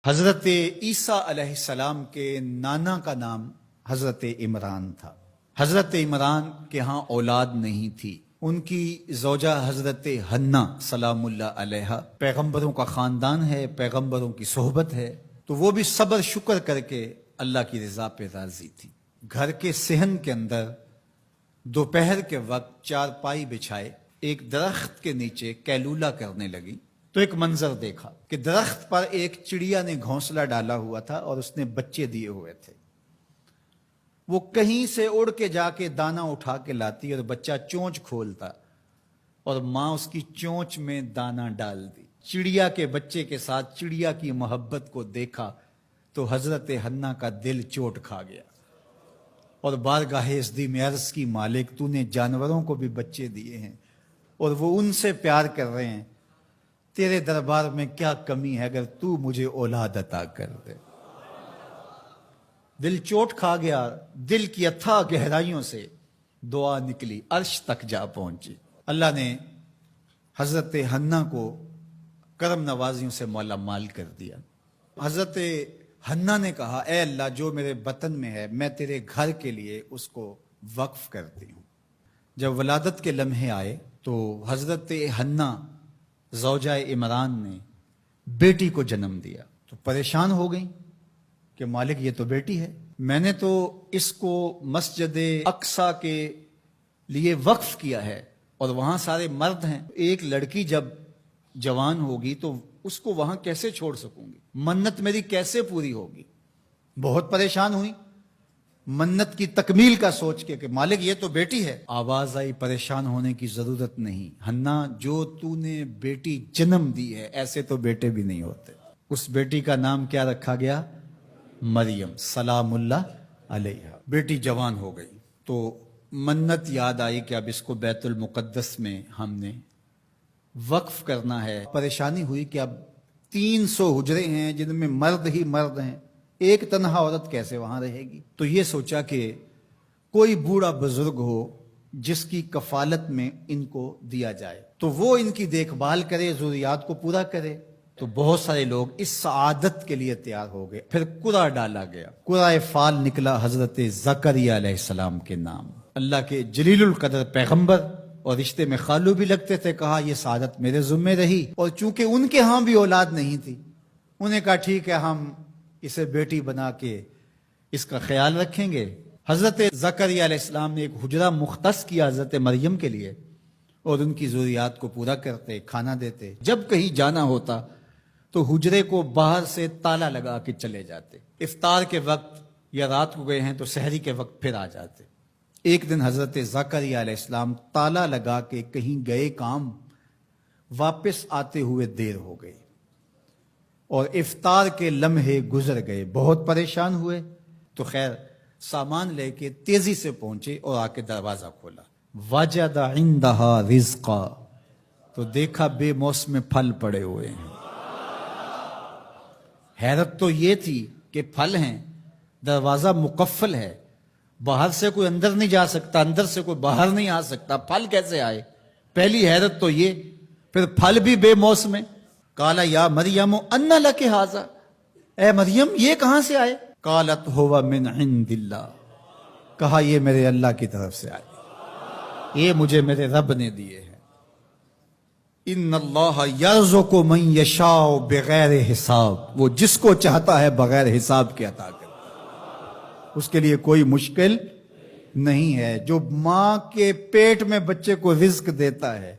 حضرت عیسیٰ علیہ السلام کے نانا کا نام حضرت عمران تھا۔ حضرت عمران کے ہاں اولاد نہیں تھی، ان کی زوجہ حضرت حنا سلام اللہ علیہا، پیغمبروں کا خاندان ہے، پیغمبروں کی صحبت ہے، تو وہ بھی صبر شکر کر کے اللہ کی رضا پہ راضی تھی۔ گھر کے صحن کے اندر دوپہر کے وقت چارپائی بچھائے ایک درخت کے نیچے قیلولہ کرنے لگی تو ایک منظر دیکھا کہ درخت پر ایک چڑیا نے گھونسلہ ڈالا ہوا تھا اور اس نے بچے دیے ہوئے تھے۔ وہ کہیں سے اڑ کے جا کے دانا اٹھا کے لاتی اور بچہ چونچ کھولتا اور ماں اس کی چونچ میں دانا ڈال دی۔ چڑیا کے بچے کے ساتھ چڑیا کی محبت کو دیکھا تو حضرت حنا کا دل چوٹ کھا گیا اور بارگاہ عزدی میں عرض کی، مالک تو نے جانوروں کو بھی بچے دیے ہیں اور وہ ان سے پیار کر رہے ہیں، تیرے دربار میں کیا کمی ہے اگر تو مجھے اولاد عطا کر دے۔ دل چوٹ کھا گیا، دل کی اتھاہ گہرائیوں سے دعا نکلی، عرش تک جا پہنچی۔ اللہ نے حضرت حنا کو کرم نوازیوں سے مولا مال کر دیا۔ حضرت حنا نے کہا، اے اللہ جو میرے بطن میں ہے میں تیرے گھر کے لیے اس کو وقف کرتی ہوں۔ جب ولادت کے لمحے آئے تو حضرت حنا زوجہ عمران نے بیٹی کو جنم دیا تو پریشان ہو گئی کہ مالک یہ تو بیٹی ہے، میں نے تو اس کو مسجد اقصی کے لیے وقف کیا ہے اور وہاں سارے مرد ہیں، ایک لڑکی جب جوان ہوگی تو اس کو وہاں کیسے چھوڑ سکوں گی، منت میری کیسے پوری ہوگی۔ بہت پریشان ہوئی منت کی تکمیل کا سوچ کے کہ مالک یہ تو بیٹی ہے۔ آواز آئی، پریشان ہونے کی ضرورت نہیں حنا، جو تو نے بیٹی جنم دی ہے ایسے تو بیٹے بھی نہیں ہوتے۔ اس بیٹی کا نام کیا رکھا گیا؟ مریم سلام اللہ علیہا۔ بیٹی جوان ہو گئی تو منت یاد آئی کہ اب اس کو بیت المقدس میں ہم نے وقف کرنا ہے۔ پریشانی ہوئی کہ اب 300 حجرے ہیں جن میں مرد ہی مرد ہیں، ایک تنہا عورت کیسے وہاں رہے گی؟ تو یہ سوچا کہ کوئی بوڑھا بزرگ ہو جس کی کفالت میں ان کو دیا جائے تو وہ ان کی دیکھ بھال کرے، ضروریات کو پورا کرے۔ تو بہت سارے لوگ اس سعادت کے لیے تیار ہو گئے۔ پھر قرعہ ڈالا گیا، قرعہ فال نکلا حضرت زکریا علیہ السلام کے نام۔ اللہ کے جلیل القدر پیغمبر اور رشتے میں خالو بھی لگتے تھے، کہا یہ سعادت میرے ذمہ رہی، اور چونکہ ان کے ہاں بھی اولاد نہیں تھی انہیں کہا ٹھیک ہے ہم اسے بیٹی بنا کے اس کا خیال رکھیں گے۔ حضرت زکریا علیہ السلام نے ایک حجرہ مختص کیا حضرت مریم کے لیے اور ان کی ضروریات کو پورا کرتے، کھانا دیتے۔ جب کہیں جانا ہوتا تو حجرے کو باہر سے تالا لگا کے چلے جاتے، افطار کے وقت یا رات کو گئے ہیں تو سحری کے وقت پھر آ جاتے۔ ایک دن حضرت زکریا علیہ السلام تالا لگا کے کہیں گئے کام، واپس آتے ہوئے دیر ہو گئی اور افطار کے لمحے گزر گئے، بہت پریشان ہوئے تو خیر سامان لے کے تیزی سے پہنچے اور آ کے دروازہ کھولا، وجد عندہا رزقا، تو دیکھا بے موسم پھل پڑے ہوئے ہیں۔ حیرت تو یہ تھی کہ پھل ہیں، دروازہ مقفل ہے، باہر سے کوئی اندر نہیں جا سکتا، اندر سے کوئی باہر نہیں آ سکتا، پھل کیسے آئے؟ پہلی حیرت تو یہ، پھر پھل بھی بے موسم ہے۔ قال یا مریم ان لک ھذا، اے مریم یہ کہاں سے آئے؟ قالت ھو من عند اللہ، کہا یہ میرے اللہ کی طرف سے آئے، یہ مجھے میرے رب نے دیے ہیں۔ ان اللہ یرزق من یشاء بغیر حساب، وہ جس کو چاہتا ہے بغیر حساب کے عطا کرتا ہے، اس کے لیے کوئی مشکل نہیں ہے۔ جو ماں کے پیٹ میں بچے کو رزق دیتا ہے،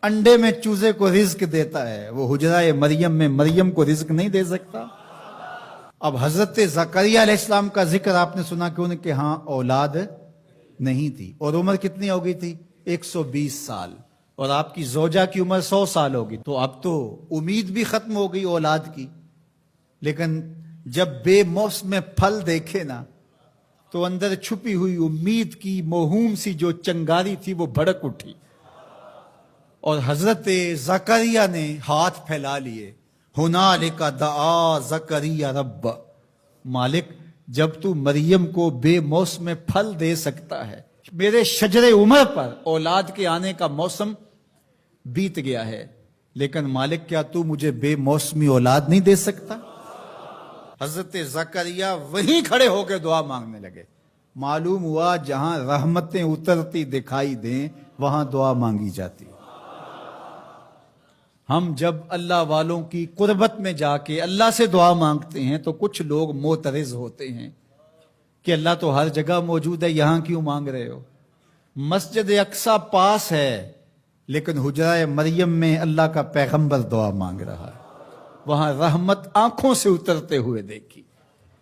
انڈے میں چوزے کو رزق دیتا ہے، وہ حجرہ مریم میں مریم کو رزق نہیں دے سکتا؟ اب حضرت زکریا علیہ السلام کا ذکر آپ نے سنا کہ ان کے ہاں اولاد نہیں تھی، اور عمر کتنی ہو گئی تھی؟ 120 سال، اور آپ کی زوجہ کی عمر 100 سال ہوگی، تو اب تو امید بھی ختم ہو گئی اولاد کی۔ لیکن جب بے موسم پھل دیکھے نا تو اندر چھپی ہوئی امید کی موہوم سی جو چنگاری تھی وہ بھڑک اٹھی، اور حضرت زکریا نے ہاتھ پھیلا لیے، ہنالک دعا زکریا رب، مالک جب تو مریم کو بے موسم پھل دے سکتا ہے، میرے شجر عمر پر اولاد کے آنے کا موسم بیت گیا ہے، لیکن مالک کیا تو مجھے بے موسمی اولاد نہیں دے سکتا؟ حضرت زکریا وہیں کھڑے ہو کے دعا مانگنے لگے. معلوم ہوا جہاں رحمتیں اترتی دکھائی دیں وہاں دعا مانگی جاتی. ہم جب اللہ والوں کی قربت میں جا کے اللہ سے دعا مانگتے ہیں تو کچھ لوگ معترض ہوتے ہیں کہ اللہ تو ہر جگہ موجود ہے، یہاں کیوں مانگ رہے ہو؟ مسجد اقصی پاس ہے لیکن حجرہ مریم میں اللہ کا پیغمبر دعا مانگ رہا ہے، وہاں رحمت آنکھوں سے اترتے ہوئے دیکھی.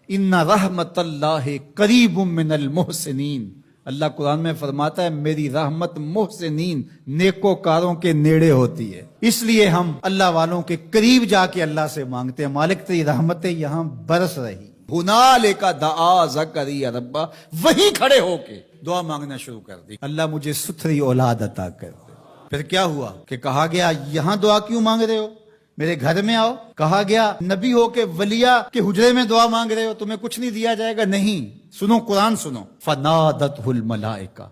ان رحمت اللہ قریب من المحسنین، اللہ قرآن میں فرماتا ہے میری رحمت محسنین نیکوکاروں کے نیڑے ہوتی ہے. اس لیے ہم اللہ والوں کے قریب جا کے اللہ سے مانگتے ہیں، مالک تیری رحمتیں یہاں برس رہی. ہنالک دعا زکریا ربہ، وہیں کھڑے ہو کے دعا مانگنا شروع کر دی، اللہ مجھے ستھری اولاد عطا کر دے. پھر کیا ہوا کہ کہا گیا یہاں دعا کیوں مانگ رہے ہو، میرے گھر میں آؤ. کہا گیا نبی ہو کے ولیہ کے حجرے میں دعا مانگ رہے ہو، تمہیں کچھ نہیں دیا جائے گا. نہیں، سنو قرآن سنو. فنادتہ الملائکہ،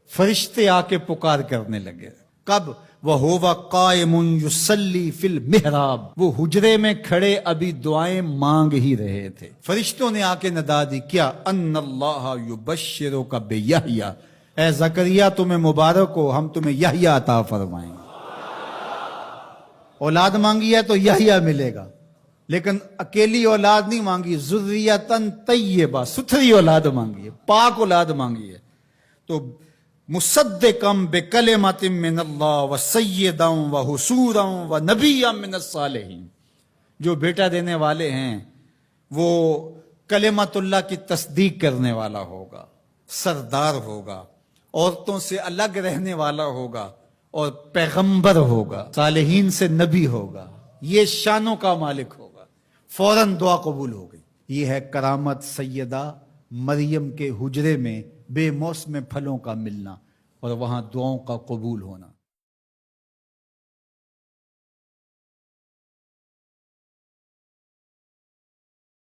فرشتے آ کے پکار کرنے لگے. کب؟ وَهُوَ قَائِمٌ يُصَلِّي فِي الْمِحْرَابِ، وہ حجرے میں کھڑے ابھی دعائیں مانگ ہی رہے تھے. فرشتوں نے آ کے ندا دی، کیا؟ ان اللہ یبشرک بیحییٰ، اے زکریا تمہیں مبارک ہو، ہم تمہیں یحییٰ عطا فرمائیں گے. اولاد مانگی ہے تو یحییٰ ملے گا، لیکن اکیلی اولاد نہیں مانگی، ذریۃً طیبہ، ستھری اولاد مانگی ہے، پاک اولاد مانگی ہے. تو مصدقاً بکلمۃ من اللہ وسیداً وحصوراً ونبیاً من الصالحین، جو بیٹا دینے والے ہیں وہ کلمت اللہ کی تصدیق کرنے والا ہوگا، سردار ہوگا، عورتوں سے الگ رہنے والا ہوگا اور پیغمبر ہوگا، صالحین سے نبی ہوگا، یہ شانوں کا مالک ہوگا. فوراً دعا قبول ہو گئی. یہ ہے کرامت سیدہ مریم کے حجرے میں بے موسم پھلوں کا ملنا اور وہاں دعاؤں کا قبول ہونا.